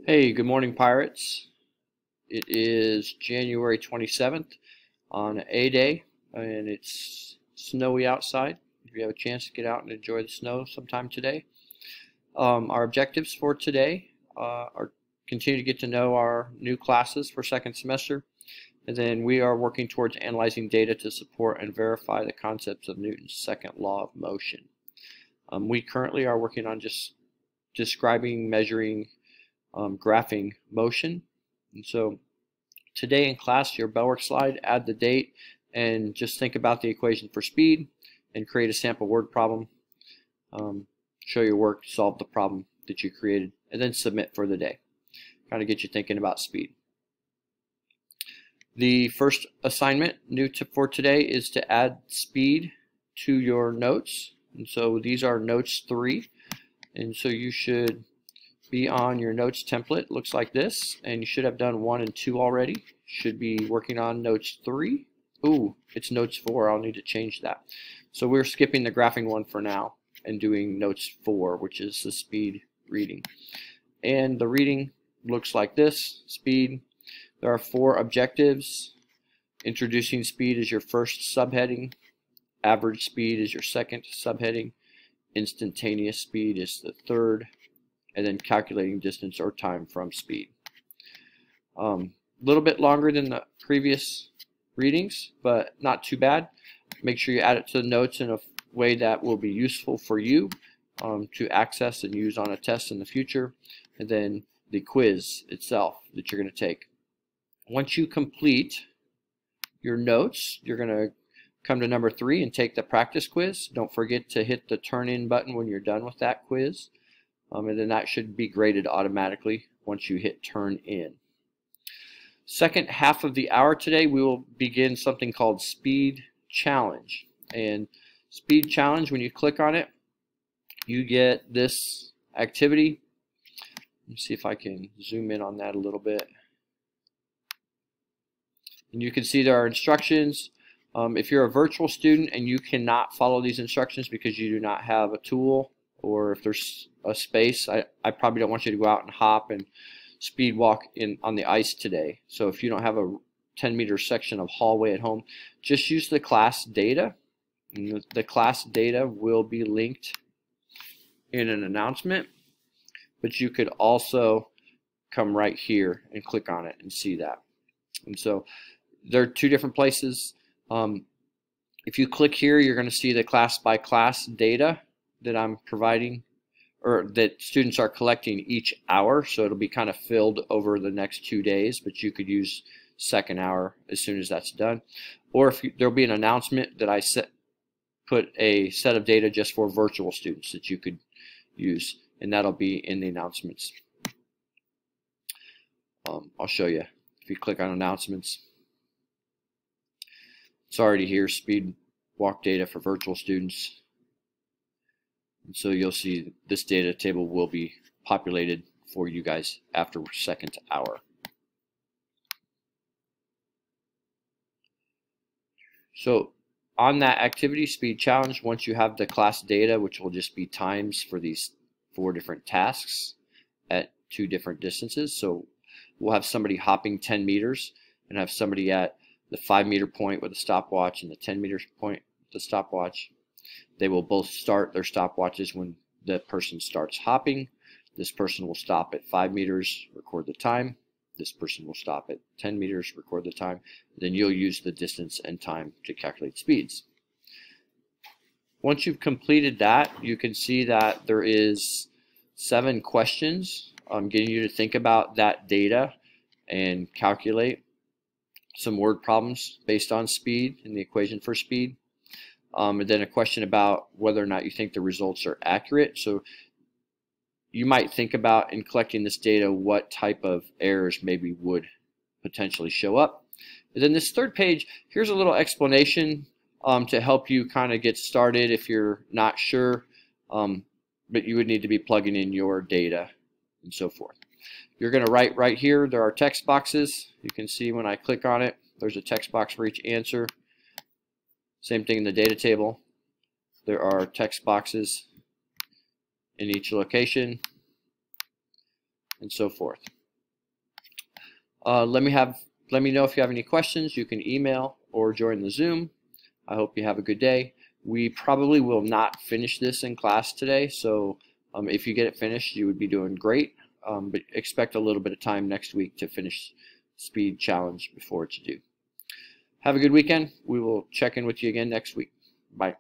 Hey, good morning, Pirates. It is January 27th on A Day, and it's snowy outside. If you have a chance to get out and enjoy the snow sometime today. Our objectives for today are continue to get to know our new classes for second semester, and then we are working towards analyzing data to support and verify the concepts of Newton's second law of motion. We currently are working on just describing, measuring, graphing motion. And so today in class, your Bellwork slide, add the date and just think about the equation for speed and create a sample word problem. Show your work, solve the problem that you created, and then submit for the day. Kind of get you thinking about speed. The first assignment for today is to add speed to your notes. And so these are notes 3. And so you should be on your notes template. Looks like this, and you should have done 1 and 2 already. Should be working on notes 3. Ooh, it's notes 4. I'll need to change that. So we're skipping the graphing one for now and doing notes 4, which is the speed reading. And the reading looks like this. Speed. There are 4 objectives. Introducing speed is your first subheading. Average speed is your second subheading. Instantaneous speed is the third. And then calculating distance or time from speed. A little bit longer than the previous readings, but not too bad. Make sure you add it to the notes in a way that will be useful for you to access and use on a test in the future. And then the quiz itself that you're going to take. Once you complete your notes, you're going to come to number 3 and take the practice quiz. Don't forget to hit the turn in button when you're done with that quiz. And then that should be graded automatically once you hit turn in. Second half of the hour today, we will begin something called Speed Challenge. And Speed Challenge, when you click on it, you get this activity. Let me see if I can zoom in on that a little bit. And you can see there are instructions. If you're a virtual student and you cannot follow these instructions because you do not have a tool, or if there's a space, I probably don't want you to go out and hop and speed walk on the ice today. So if you don't have a 10-meter section of hallway at home, just use the class data. And the class data will be linked in an announcement, but you could also come right here and click on it and see that. And so there are 2 different places. If you click here, you're going to see the class by class data that I'm providing, or that students are collecting each hour, so it'll be kind of filled over the next 2 days, but you could use second hour as soon as that's done. Or if there'll be an announcement that I put a set of data just for virtual students that you could use, and that'll be in the announcements. I'll show you. If you click on announcements, it's already here, speed walk data for virtual students. And so you'll see this data table will be populated for you guys after second hour. So on that activity, Speed Challenge, once you have the class data, which will just be times for these 4 different tasks at 2 different distances. So we'll have somebody hopping 10 meters and have somebody at the 5-meter point with a stopwatch and the 10-meter point with the stopwatch. They will both start their stopwatches when the person starts hopping. This person will stop at 5 meters, record the time. This person will stop at 10 meters, record the time. Then you'll use the distance and time to calculate speeds. Once you've completed that, you can see that there is 7 questions getting you to think about that data and calculate some word problems based on speed and the equation for speed. And then a question about whether or not you think the results are accurate. So you might think about, in collecting this data, what type of errors maybe would potentially show up. And then this 3rd page, here's a little explanation to help you kind of get started if you're not sure, but you would need to be plugging in your data and so forth. You're going to write right here. There are text boxes. You can see when I click on it, there's a text box for each answer. Same thing in the data table. There are text boxes in each location. and so forth. Let me know if you have any questions. You can email or join the Zoom. I hope you have a good day. We probably will not finish this in class today, so if you get it finished, you would be doing great. But expect a little bit of time next week to finish speed challenge before it's due. Have a good weekend. We will check in with you again next week. Bye.